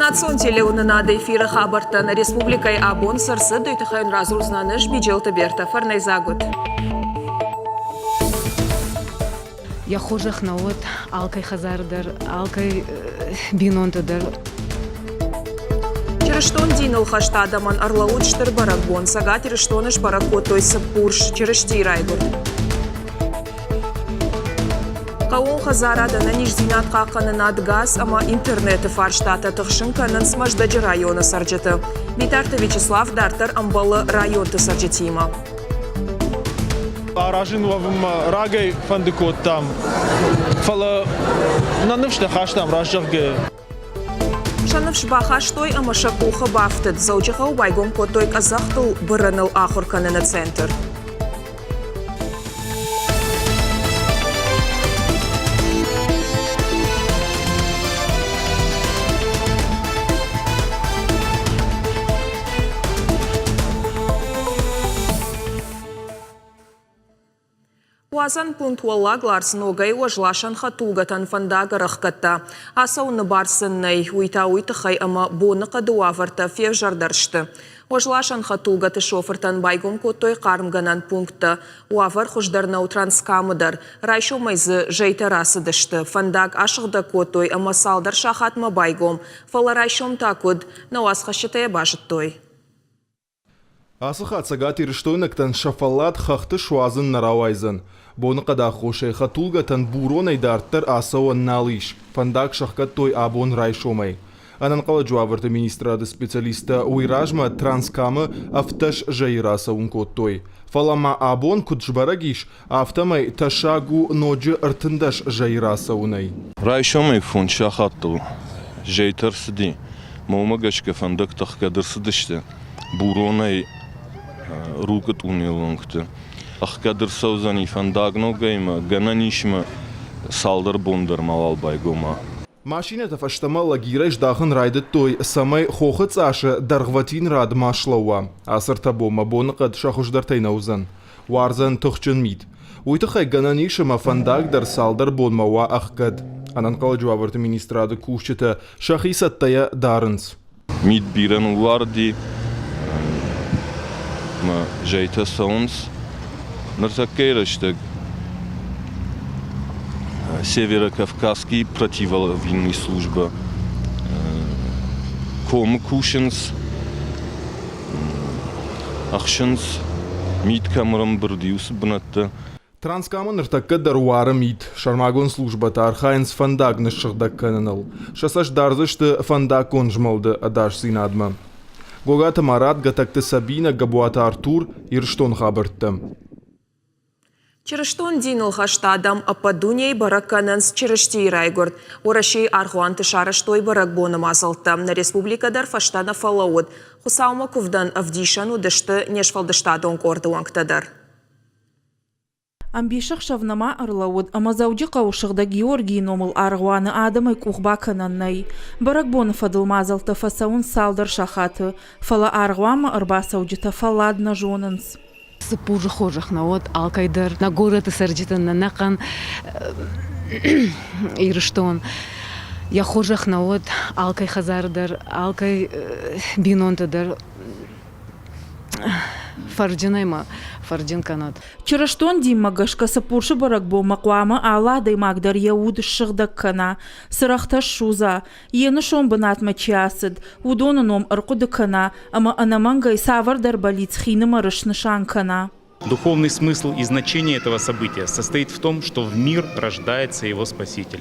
Национ телеунынады эфиры хабартан республикай абон сырсы дөйтіхайын разрузнаныш бюджеты берті фарнайзагут. Я хожах на вот алкай хазардар, алкай бинонтадар. Черештон динул хаштадаман арлаут штыр барагбон, сага терештоныш баракотой сапурш, черешти райгут. Каон хазарада на ниждинат қақанынат газ, ама интернеті фарштата тұқшын канын смаждаджы районы сарджеты. Битарты Вячеслав Дартар амбалы районты сарджетима. Аражин вавым рагай фандикот там. Фала нанывшны хаштам ражжыргы. Шаныфш бахаштой ама шакуха бафтыд. Заучыха убайгон котой казахтыл бырыныл ахур каныны центр. Уазан пунктуаллаг ларсын огай уажлашан хатулгатан фандага рахкатта. Асауны барсыннай уйта уйтыхай ама боны қадуаварта фев жардаршты. Уажлашан хатулгаты шофыртан байгом котой қарымганан пункта. Уавар хуждарнау транскамыдар. Райшо майзы жайтарасы дышты. Фандаг ашығда котой ама салдар шахатма байгом. Фала райшом такуд науасхашытая бажыттой. Асыхат сагат ирыштойнактан шафалат хақты шуазын нарауайзын. Боны қада хошай хатулгатан буронай дарттар асауан налиш. Фандак шахкат той абон райшомай. Анан қала жуавырты министрады специалиста уйражма транскамы авташ жайраса ункот той. Фалама абон куджбарагиш автомай ташагу ноджи артындаш жайраса унай. Райшомай фон шахатту жайтарсыди. Момагашка фандак тахкадырсыдышты. Буронай рукат унилонгты. Ахкадыр саузани фандагно гайма, гананишма салдар бондар малал байгома. Машинета фаштама лагирайш дахын райдыт той самай хохыц ашы дарғватин рад машлауа. Асырта бома боны қад шахушдартай наузан. Варзан тұхчын мид. Уйтықай гананишма фандагдар салдар бонмауа ахкад. Анан қала жуавырты министрады кушчыта шахисаттая дарынс. Мид биран варди жайта саунс. Нарсакейраштаг Северокавказский противовинный служба Комкушенс Ахшенс Мид камерам бардиус бнатта Транскамы ныртакка даруары мид Шармагон службата архайнс фандагны шырдак кананал Шасаш дарзышты фандаг конжмалды адаш синадма Гогата Марат гатакты Сабина Габуата Артур ирштон хабыртты Черештон динул хаштадам ападуней бараккананс черешти райгорд. Орашей архуанты шараштой баракбоным азалты. На республикадар фаштана фалауд. Хусаума кувдан авдишану дышты нешфалдыштадон корды уанктадар. Амбишах шавнама арлауд, амазауджи қаушығда Георгий номыл арғуаны адамай кухбакананнай. Баракбоны фадылмазалты фасаун салдар шахаты. Фала арғуама арбасауджита фаладна жонынс. Сапужы хожах на вот алкайдар, на город и сарджитан, на накан ирыштон. Я хожах на вот алкай хазардар, алкай бинонтадар. Фарджинайма, фарджин канат. Черештон диммагашка сапуршы баракбо мақуамы аладай магдар яуд шығдак кана. Сырахташ шуза, ені шон бынатма чиясыд, удоны ном ырқуды кана, ама анамангай савардар балиц хинама рышнышан кана. Духовный смысл и значение этого события состоит в том, что в мир рождается его Спаситель.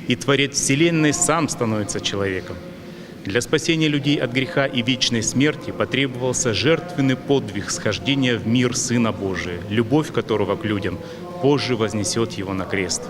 И Творец Вселенной сам становится человеком. Для спасения людей от греха и вечной смерти потребовался жертвенный подвиг схождения в мир Сына Божия, любовь которого к людям позже вознесет его на крест.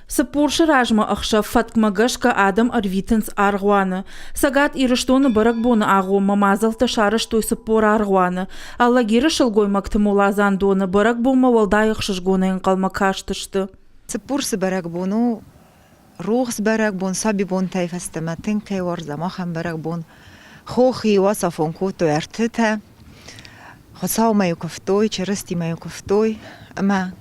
Сапуршы ражма ақша фаткмагашка адам арвитенс арғуаны. Сагат ирыштоны баракбоны ағу мамазалты шарыштой сапур арғуаны. Аллагері шылгой мактымулазан доны баракбома валдайық шышгонайын қалмакаштышты. Сапурсы баракбону روغ برگبون سابی بون تایفستمتن که ورزه ما هم برگبون خوخی وصفون کوتو ارتته خساو ما یکفتوی چرستی ما یکفتوی اما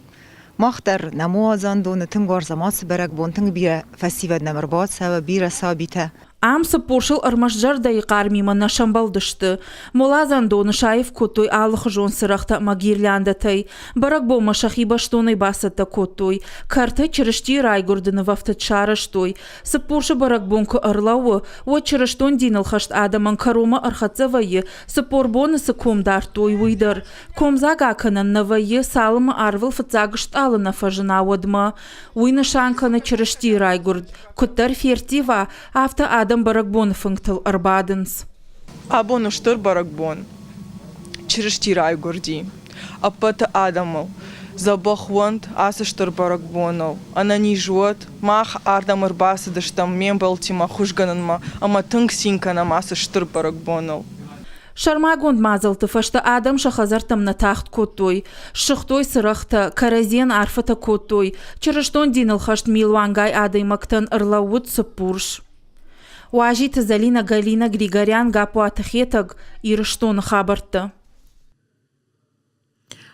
مختر نموازان دون تنگ ورزه ما برگبون تنگ بیره فسیود نمرباد سوا بیره ثابته Ам сапоршыл армашжар дайқар миманна шамбалдышты. Молазан доны шайф коттой алых жон сырақта магирляндатай. Барак бома шахи баштоной басатта коттой. Карты чырышти райгурдыны вафтат шарыштой. Сапоршы барак бонку арлауы. О чырыштон динылхашт адаман карома архатзавайы. Сапор бонысы комдар той уйдар. Комзага аканан навайы салымы арвыл фацагышт алына фажына одма. Уйны шанканы чырышти райгурд. Коттар фертива авто Адам баракбон функтал арбаденс. Абон уштыр баракбон. Чырышти райгурди. Апата Адамал. Забахвант асыштыр баракбонал. Анани жуат. Мах ардам арбасы дыштам мен балтима хужгананма. Ама тынг синканам асыштыр баракбонал. Шармагонд мазалты фашта Адам шахазартам на тахт коттой. Шахтой сырахта каразен арфата коттой. Чырыштон динылхашт милвангай адаймактан ырлауыт сыпурш. Уажита Залина Галина Григорян гапу атахетаг ирыштон хабарты.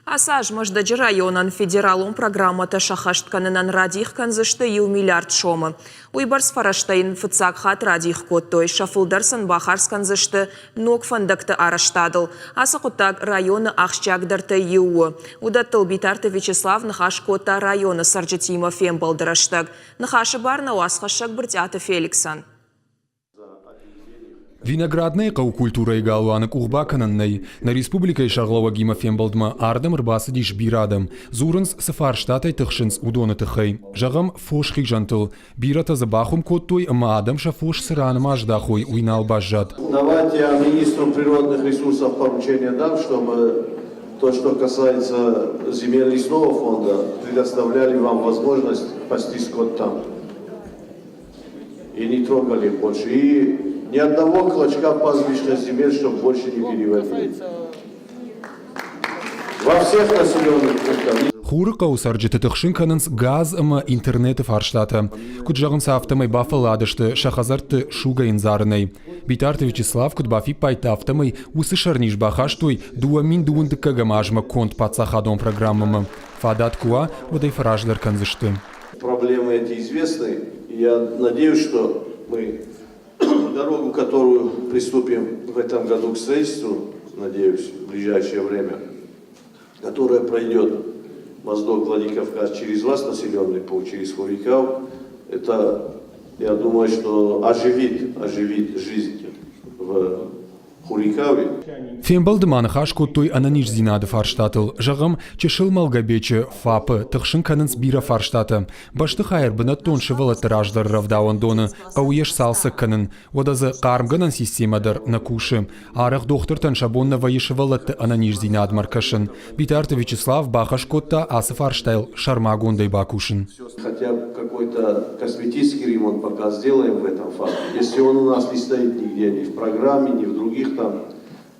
Асаж Мождаджи районан федералум программата шахаштканынан радих канзышты ю миллиард шомы. Уйбарс фараштайын фыцак хат радих коттой шафылдарсан бахарс канзышты ног фандакты араштадыл. Аса кутак районы ахшчагдырты юу. Удаттыл битарты Вячеслав нахаш кота районы Сарджетима фем балдыраштаг. Нахашы барна уасхашак быртяты Феликсан. Виноградный культура и галуаны кухбакананной на республикой шаглова гима фембалдма ардам рбасы диш бирадам зурынс сафарштатай тыхшинс удоны тыхай жагам фошхик жантыл бирата забахум коттой ама адам шафош сыраным аждахой уйнал бажжат. Давайте я министру природных ресурсов поручение дам, чтобы то, что касается земель лесного фонда, предоставляли вам возможность пасти скот там. И не трогали больше. И ни одного клочка пастбищных земель, чтобы больше не переводили. Во всех населенных пунктах. Хурка у Сарджета тыхшинканынс газ ама интернеты фарштата. Куджагын сафтамай бафаладышты шахазарты шуга инзарынай. Битарты Вячеслав кудбафи пайтафтамай усы шарниш бахаштой дуамин дуындыка гамажма конт пацахадон программама. Фадат куа водай фаражлар канзышты. Проблемы эти известны. Я надеюсь, что мы дорогу, которую приступим в этом году к строительству, надеюсь, в ближайшее время, которая пройдет Моздок, Владикавказ через вас, населенный пункт, через Хурикав, это, я думаю, что оживит жизнь в Хурикаве. Фембалдыманы хаш коттой ананиш зинады фарштатыл. Жагам чешыл малгабече фапы тыхшынканынс бира фарштаты. Башты хайр бына тоншы валаты раждар равдауан доны. Қауеш салсы кынын. Одазы қармганын системадыр на куши. Арах доқтыртан шабонна вайышы валаты ананиш зинады маркашын. Битарты Вячеслав бахаш котта асы фарштайл шармагондай бакушын. Хотя какой-то косметический ремонт пока сделаем в этом факте. Если он у нас не стоит нигде, ни в программе, ни в других там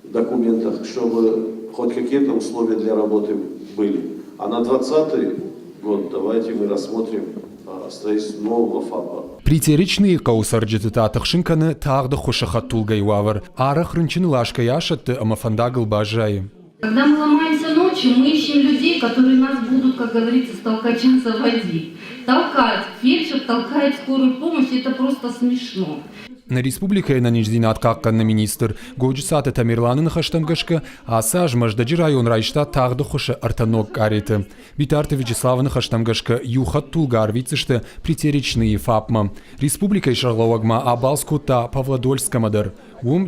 документах, чтобы хоть какие-то условия для работы были. А на 2020 год давайте мы рассмотрим строительство нового ФАПа. Притеричные каусарджеты татахшинканы тағды хошахаттулгай вавар. Арах рынчын лашка яшатты амафандагыл бажайы. Когда мы ломаемся ночью, мы ищем людей, которые нас будут, как говорится, с толкача заводить. Толкать. Фельдшер толкает скорую помощь, это просто смешно. На республике на ниждинат какканна министр годжсаты Тамерланын хаштамгашка, а саж Мождаджи район райшта тағды хоша артанок кареты. Битарты Вячеславын хаштамгашка юхат тулгар вицешты притеричные фапма. Республика шарловагма Абалскота Павлодольскамадар.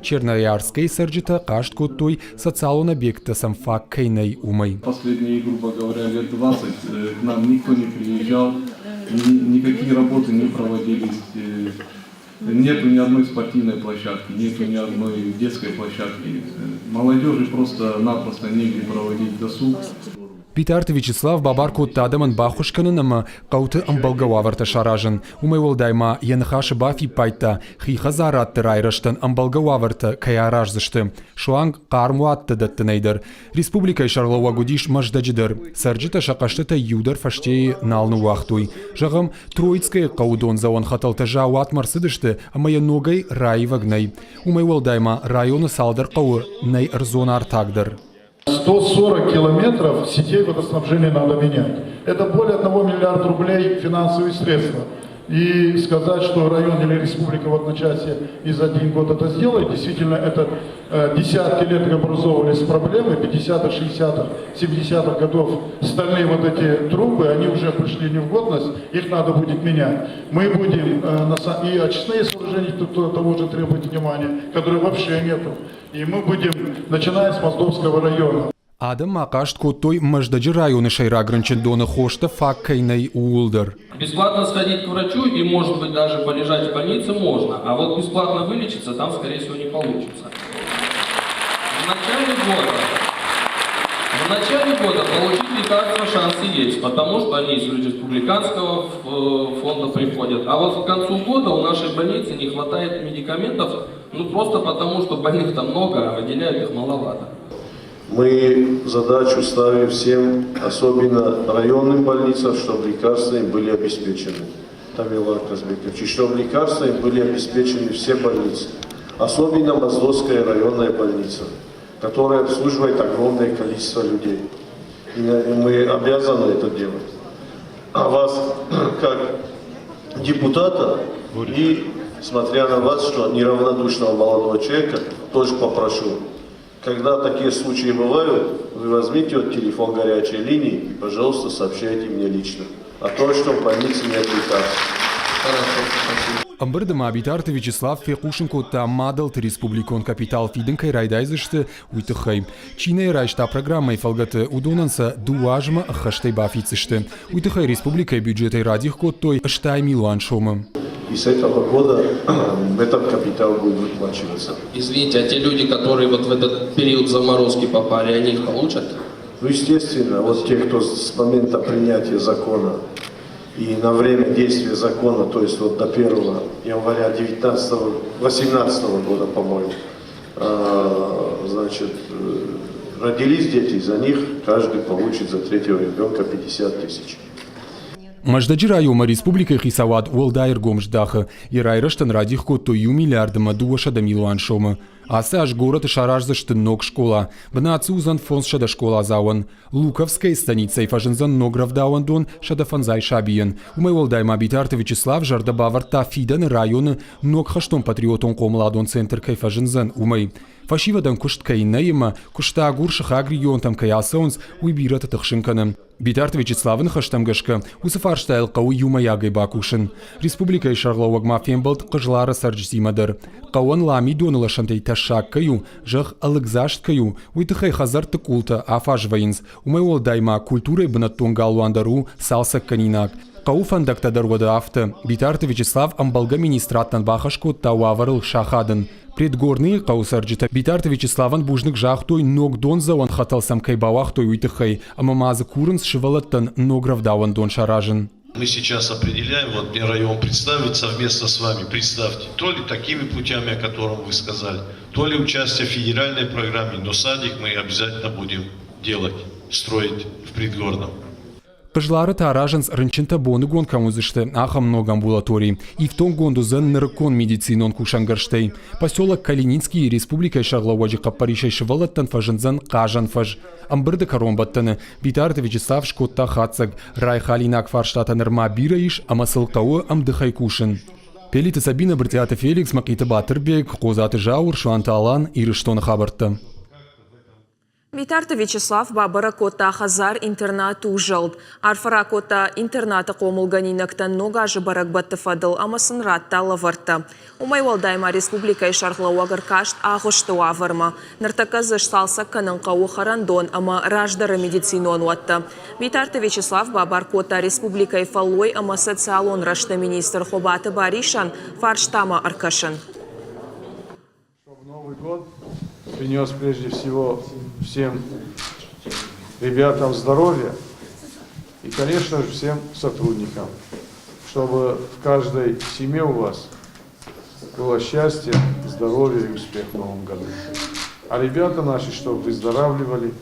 Черноярской Сарджета кашт коттой социалон объекта самфак кейной умой. Последние, грубо говоря, лет 20 к нам никто не приезжал, никакие работы не проводились. Нету ни одной спортивной площадки, нету ни одной детской площадки. Молодежи просто-напросто негде проводить досуг. Битарты Вячеслав бабарку тадаман бахушканын ама қауты амбалгаварта шаражын. Умайвалдайма янхашы бафи пайта хиха заратты райраштан амбалгаварта каяражзышты. Шуанг қармуатты даттынайдыр. Республика шарлова гудиш Мождаджидыр. Сарджита шақаштыта юдар фаштеи налны уақтуй. Жағым Троицкая қаудон завон хаталта жауат марсыдышты, ама яногай рай вагнай. Умайвалдайма районы салдар қауы най арзона артагдыр. 140 километров сетей водоснабжения надо менять. Это более 1 миллиарда рублей финансовые средства. И сказать, что район или республика в одночасье и за один год это сделает, действительно, это десятки лет образовывались проблемы, 50-х, 60-х, 70-х годов стальные вот эти трубы, они уже пришли в негодность, их надо будет менять. Мы будем, и очистные сооружения того же требуют внимания, которые вообще нету. И мы будем, начиная с Моздовского района. Адам Макашт Котой Маждаджи районы Шайра Гранчендона Хошта Факкайней Улдер. Бесплатно сходить к врачу и, может быть, даже полежать в больнице можно, а вот бесплатно вылечиться там, скорее всего, не получится. В начале года получить лекарства шансы есть, потому что они из республиканского фонда приходят. А вот к концу года у нашей больницы не хватает медикаментов, просто потому что больных там много, а выделяют их маловато. Мы задачу ставим всем, особенно районным больницам, чтобы лекарства им были обеспечены. Тамила Казбекович, и чтобы лекарства им были обеспечены все больницы. Особенно Моздовская районная больница, которая обслуживает огромное количество людей. И мы обязаны это делать. А вас, как депутата, и смотря на вас, что неравнодушного молодого человека, тоже попрошу. Когда такие случаи бывают, вы возьмите вот телефон горячей линии и, пожалуйста, сообщайте мне лично о том, что в больнице нет лекарств. Амбырдама Абитарта Вячеслав Фекушенко та Мадалт Республикон Капитал Фиденкай Райдайзышты Уйтыхай. Чиней райшта программой фалгаты удонанса дуажма хаштай бафицышты. Уйтыхай Республикой бюджетой радих код той штай миллион шома. И с этого года этот капитал будет выплачиваться. Извините, а те люди, которые вот в этот период заморозки попали, они их получат? Ну, естественно, вот те, кто с момента принятия закона и на время действия закона, то есть вот до 1 января 18 года, по-моему, значит, родились дети, за них каждый получит за 3-го ребенка 50 тысяч. Маждаджи райома республика Хисавад Уолдайр Гомждаха и райраштан радих котою миллиардама дуаша миллион шома. Аса аж город шаражзашты ног школа. Бнацузан фонс шада школа зауан. Луковская станица и фажензан нограв дауандон шада фанзай шабиен. Умай Уолдайма Абитарта Вячеслав жарда баварта фидан района ног хаштон патриотон комладон центр кай фажензан умай. Фашивадан кушт кайнаема кушта агуршах агрионтам каясаунс уйбирата тахшинканам. Битарта Вячеславын хаштамгашка усафарштайл кау юмаягай бакушин. Республика и шарлауаг мафиембалт кыжлара сарджзимадар. Кауан лами донала шантей ташак каю, жах алыкзашт каю, уйтыхай хазарты култа афажваинс. Умай Уолдайма культурой бнаттон галуандару салса канинак. Кау фандакта дарвада авто. Битарта Вячеслав амбалга министраттан бахашко тауаварыл шахадын. Предгорный каусарджита Битарта Вячеславан бужник жахтой ног донзауан хатал сам кайбавахтой уйтыхай, а мамаза курын сшивалаттан нограв дауан дон шаражен. Мы сейчас определяем, вот мне район представить совместно с вами, представьте, то ли такими путями, о котором вы сказали, то ли участие в федеральной программе, но садик мы обязательно будем делать, строить в Предгорном. Пожлары тараженс рынчинта боны гон камузышты, аха много амбулаторий. И в том гонду зен ныркон медицинон кушангарштей. Поселок Калининский республика Шарлауаджи Капаришай шевалаттан фажензан кажанфаж. Амбырды коромбаттаны. Битарта Вячеслав шкотта хацаг. Рай халинак фарштата нырма бираиш, амасылкауы амдыхай кушин. Пелита Сабина Бартиата Феликс Макита Батырбек, Козаты Жаур, Шуанта Алан, Ирыштона Хабарта. Битарта Вячеслав бабара кота хазар интернат ужалд. Арфара кота интерната комулганинактан нога жыбарак баттыфадыл амасын ратта лаварта. Умай Уолдайма республика и шархлауагар кашт агошты аварма. Нартаказыш салса канынка ухарандон ама раждары медицинон уатта. Битарта Вячеслав бабар кота республика и фалой ама социалон рашта министр Хобаты Баришан фарштама аркашан. Новый год принес прежде всего всем ребятам здоровья и, конечно же, всем сотрудникам, чтобы в каждой семье у вас было счастье, здоровье и успех в новом году. А ребята наши, чтобы выздоравливали.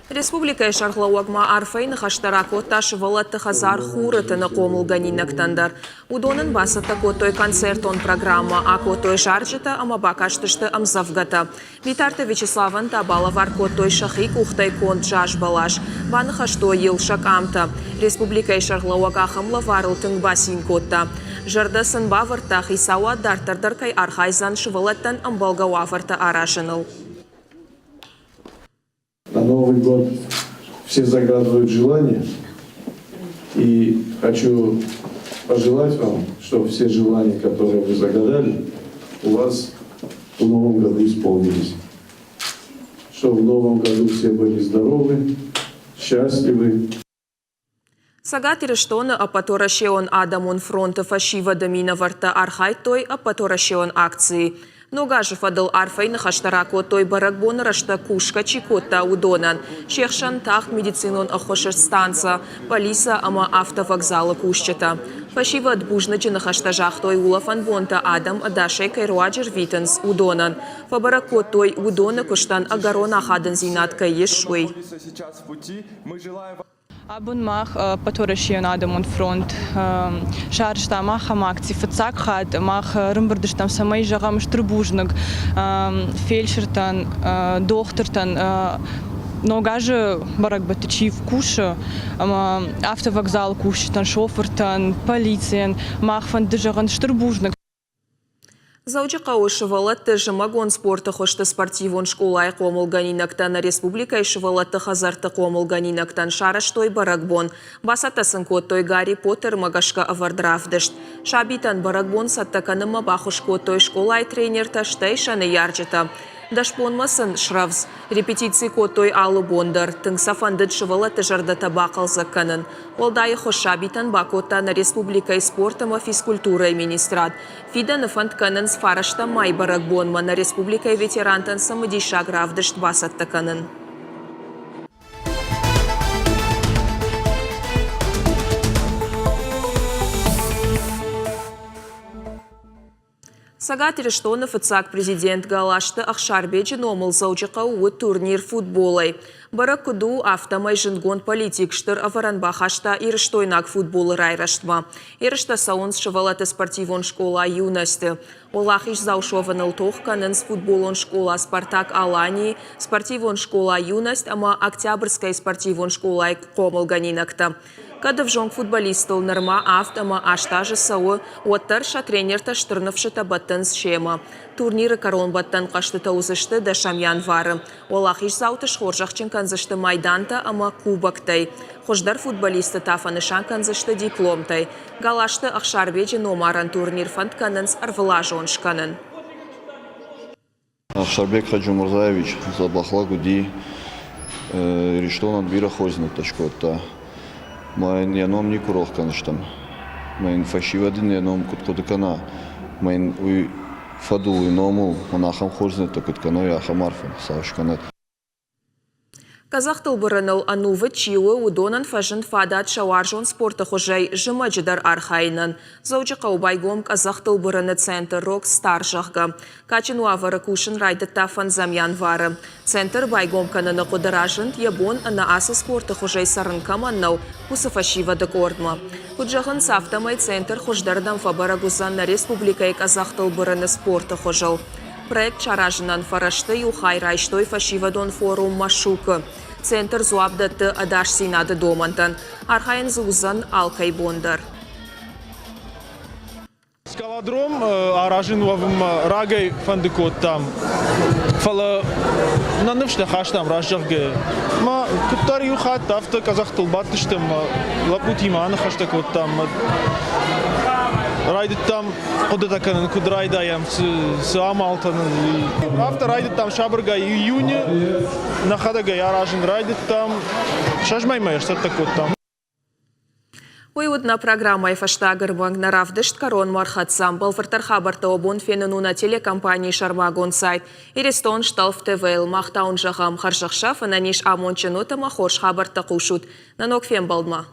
Республика Шарлауагма арфейн хаштаракота швалатты хазар хурытыны комылганинактандар. Удонын басыты котой концертон программа, а котой жаржыта, ама бакаштышты амзавгата. Витарты Вячеславан табалавар котой шахик ухтай конт жаш балаш. Баны хашто ел шакамта. Республика Шарлауага хамла варылтын басин котта. Жарды сынба выртах исауа дартырдыркай архайзан швалаттан амбалгауаварта арашыныл. На Новый год все загадывают желания, и хочу пожелать вам, чтобы все желания, которые вы загадали, у вас в Новом году исполнились. Чтобы в Новом году все были здоровы, счастливы. Сагатирештона апаторашеон адамун фронта фашива домина варта архайтой апаторашеон акции. Ногажев адыл арфайны хаштарако той баракбон рашта кушка чикота удонан. Шехшан тахт медицинон ахошеш станца, полиса ама автовокзала кушчата. Фашива отбужначи на хаштажах той улафан бонта адам адашей кайруаджер витенс удонан. Фабарако той удона куштан агарон ахадан зинатка ешуй. Абун мах паторашион адамун фронт шаршта маха макци фацак хад мах рымбырдыштам самай жагам штрбужныг фельдшертан доктортан ногаже барак батычи вкуша автовокзал куштан шофертан полициен мах фан дыжаган штрбужныг. Заучи қауышывалатты жымагон спорты хошты спортивон школай қомылганинактан республика ишывалатты хазарты қомылганинактан шараштой баракбон. Басатасын коттой Гарри Поттер магашка авардрафдышт. Шабитан баракбон саттаканыма бахуш коттой школай тренер таштай шаны ярчыта. Дашпонмасын шравз. Репетиции коттой Аллы Бондар. Тыңсафандыд шывалатты жардата бақыл закканын. Олдайы хошабитан бакота на республика спортама физкультура министрат. Фидан фантканын сфарашта май баракбонма на республика ветерантан самыдиша гравдышт басаттаканын. Сагат Ирештонов ицак президент галашты Ахшарбеджи номыл заучықа уыт турнир футболай. Барак куду автомай жынгон политик штыр аваранбахашта Ирештойнак футболы райраштма. Ирешта саунс шывалаты спортивон школа юности. Олахиш заушованыл тохканын с футболон школа Спартак Алании, спортивон школа юность, ама Октябрьская спортивон школа Комылганинакта. Кадав жонг футболистыл нырма автома аштажы сауы уаттарша тренерта штырнывшыта баттын сшема. Турниры корон баттан қаштыта узышты да шамян вары. Олахиш заутыш хоржақчын канзышты майданта ама кубактай. Хождар футболисты тафанышан канзышты дипломтай. Галашты Ахшарбеджи номаран турнир фантканынс арвыла жоншканын. Ахшарбек Хаджумурзаевич забахла гуди Ирештон адбира хозина ташкотта. Майн яном не курох каныштам. Майн фашивадин яном куткудыкана. Майн уй фадул иному монахам хозина куткано яхам арфан савшканет. Казах тылбырыныл анувы чиуы удонан фажын фадат шауаржон спорта хожай жымаджидар архайнын. Заучы қаубайгом казах тылбырыны центр рок стар жағға. Качин уавары кушын райдытта фанзамян вары. Центр байгом каныны қыдыражын ебон ана асы спорта хожай сарын каманнау пусафашива декордма. Куджағын сафтамай центр хождардан фабарагузан на республикай казах тылбырыны спорта хожал. Проект чаражынан фарашты юхай райштой фашивадон форум машукы. Центр зуабдатты адаш синады домантан. Архайын зузан Алкай Бондар. Скалодром аражин вавым рагай фандыкот там. Фала нанывшта хаштам ражжарге. Ма куттар юхат тафта казах тылбаттыштым лапутима аны хаштакот там. Райдит там куда-то канан кудрайдаям с амалтанын. Автор райдит там шабырга июня. Нахадага яражин райдит там. Шажмаймай что такое там. Уйудна программа Эфаштагар Банк Равдышт Корон Мархатсам Балфартар Хабарта обон фенуна телекомпании Шармагон сайт. Ирестон шталф ТВЛ Махтаун Жахам Харжахшаф Ананиш Амонченута Махош Хабарта Кушут. Нанок Фембалдма.